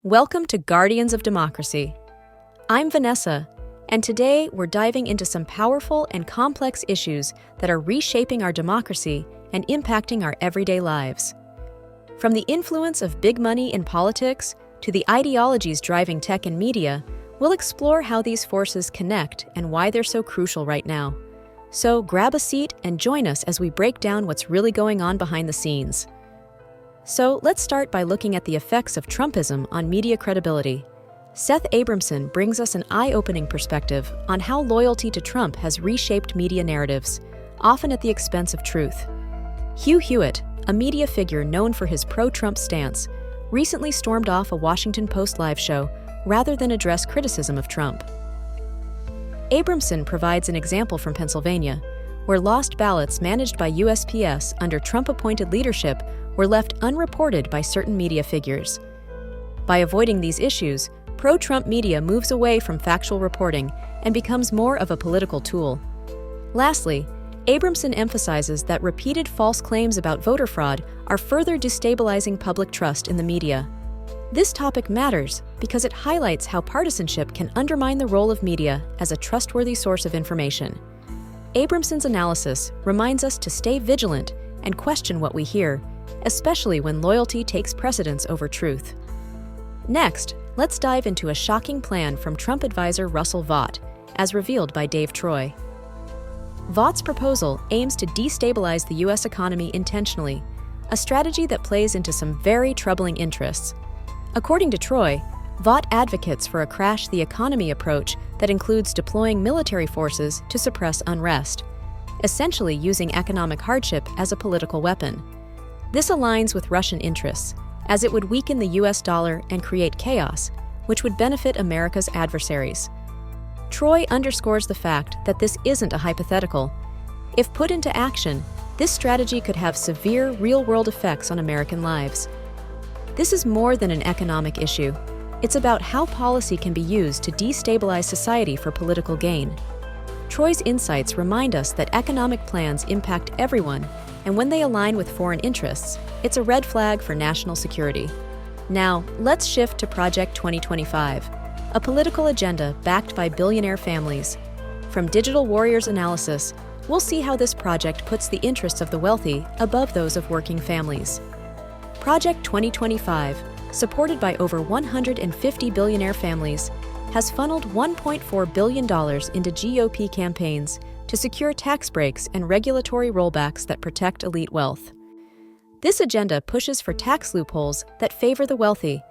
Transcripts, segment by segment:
Welcome to Guardians of Democracy. I'm Vanessa, and today we're diving into some powerful and complex issues that are reshaping our democracy and impacting our everyday lives. From the influence of big money in politics to the ideologies driving tech and media, we'll explore how these forces connect and why they're so crucial right now. So grab a seat and join us as we break down what's really going on behind the scenes. So let's start by looking at the effects of Trumpism on media credibility. Seth Abramson brings us an eye-opening perspective on how loyalty to Trump has reshaped media narratives, often at the expense of truth. Hugh Hewitt, a media figure known for his pro-Trump stance, recently stormed off a Washington Post live show rather than address criticism of Trump. Abramson provides an example from Pennsylvania, where lost ballots managed by USPS under Trump-appointed leadership were left unreported by certain media figures. By avoiding these issues, pro-Trump media moves away from factual reporting and becomes more of a political tool. Lastly, Abramson emphasizes that repeated false claims about voter fraud are further destabilizing public trust in the media. This topic matters because it highlights how partisanship can undermine the role of media as a trustworthy source of information. Abramson's analysis reminds us to stay vigilant and question what we hear, especially when loyalty takes precedence over truth. Next, let's dive into a shocking plan from Trump advisor Russell Vought, as revealed by Dave Troy. Vaught's proposal aims to destabilize the U.S. economy intentionally, a strategy that plays into some very troubling interests. According to Troy, Vought advocates for a crash-the-economy approach that includes deploying military forces to suppress unrest, essentially using economic hardship as a political weapon. This aligns with Russian interests, as it would weaken the U.S. dollar and create chaos, which would benefit America's adversaries. Troy underscores the fact that this isn't a hypothetical. If put into action, this strategy could have severe real-world effects on American lives. This is more than an economic issue. It's about how policy can be used to destabilize society for political gain. Troy's insights remind us that economic plans impact everyone, and when they align with foreign interests, it's a red flag for national security. Now, let's shift to Project 2025, a political agenda backed by billionaire families. From Digital Warriors analysis, we'll see how this project puts the interests of the wealthy above those of working families. Project 2025, supported by over 150 billionaire families, has funneled $1.4 billion into GOP campaigns to secure tax breaks and regulatory rollbacks that protect elite wealth. This agenda pushes for tax loopholes that favor the wealthy,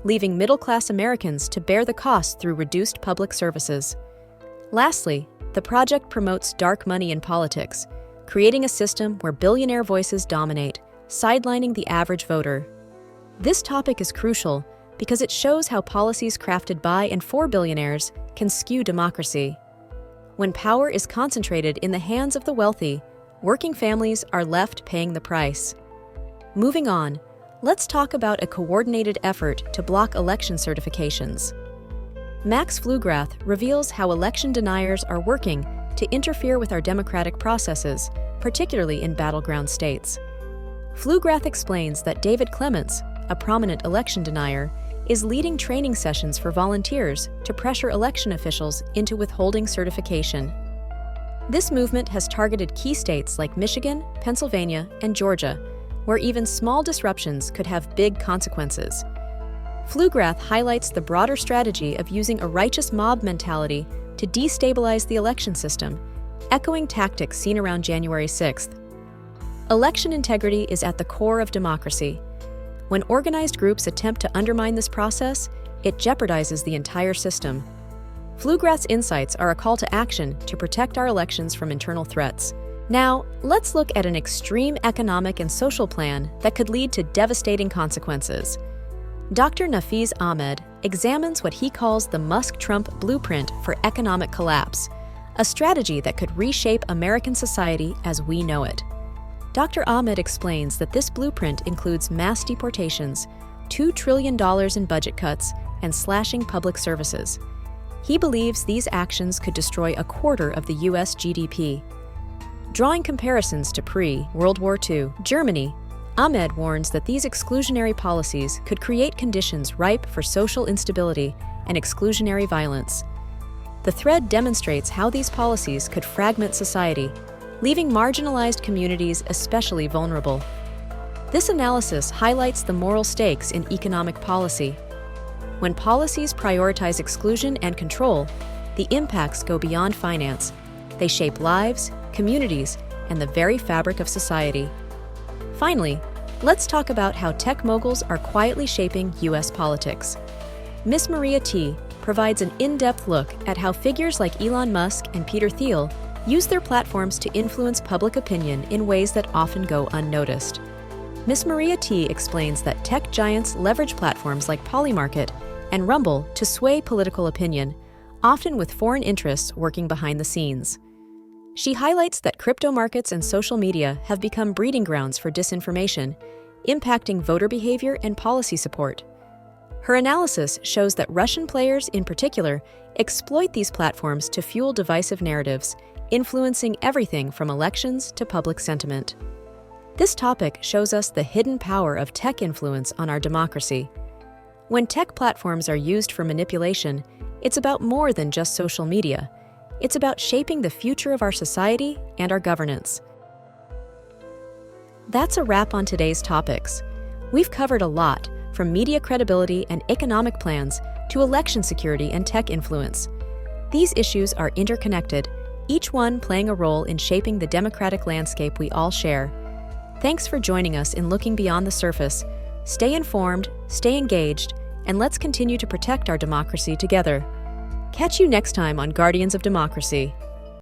leaving middle-class Americans to bear the cost through reduced public services. Lastly, the project promotes dark money in politics, creating a system where billionaire voices dominate, sidelining the average voter. This topic is crucial because it shows how policies crafted by and for billionaires can skew democracy. When power is concentrated in the hands of the wealthy, working families are left paying the price. Moving on, let's talk about a coordinated effort to block election certifications. Max Pflugrath reveals how election deniers are working to interfere with our democratic processes, particularly in battleground states. Pflugrath explains that David Clements, a prominent election denier, is leading training sessions for volunteers to pressure election officials into withholding certification. This movement has targeted key states like Michigan, Pennsylvania, and Georgia, where even small disruptions could have big consequences. Pflugrath highlights the broader strategy of using a righteous mob mentality to destabilize the election system, echoing tactics seen around January 6th. Election integrity is at the core of democracy. When organized groups attempt to undermine this process, it jeopardizes the entire system. Pflugrath's insights are a call to action to protect our elections from internal threats. Now, let's look at an extreme economic and social plan that could lead to devastating consequences. Dr. Nafiz Ahmed examines what he calls the Musk-Trump blueprint for economic collapse, a strategy that could reshape American society as we know it. Dr. Ahmed explains that this blueprint includes mass deportations, $2 trillion in budget cuts, and slashing public services. He believes these actions could destroy a quarter of the U.S. GDP. Drawing comparisons to pre-World War II Germany, Ahmed warns that these exclusionary policies could create conditions ripe for social instability and exclusionary violence. The thread demonstrates how these policies could fragment society, leaving marginalized communities especially vulnerable. This analysis highlights the moral stakes in economic policy. When policies prioritize exclusion and control, the impacts go beyond finance. They shape lives, communities, and the very fabric of society. Finally, let's talk about how tech moguls are quietly shaping U.S. politics. Miss Maria T. provides an in-depth look at how figures like Elon Musk and Peter Thiel use their platforms to influence public opinion in ways that often go unnoticed. Miss Maria T. explains that tech giants leverage platforms like Polymarket and Rumble to sway political opinion, often with foreign interests working behind the scenes. She highlights that crypto markets and social media have become breeding grounds for disinformation, impacting voter behavior and policy support. Her analysis shows that Russian players, in particular, exploit these platforms to fuel divisive narratives, influencing everything from elections to public sentiment. This topic shows us the hidden power of tech influence on our democracy. When tech platforms are used for manipulation, it's about more than just social media. It's about shaping the future of our society and our governance. That's a wrap on today's topics. We've covered a lot, from media credibility and economic plans to election security and tech influence. These issues are interconnected, each one playing a role in shaping the democratic landscape we all share. Thanks for joining us in looking beyond the surface. Stay informed, stay engaged, and let's continue to protect our democracy together. Catch you next time on Guardians of Democracy.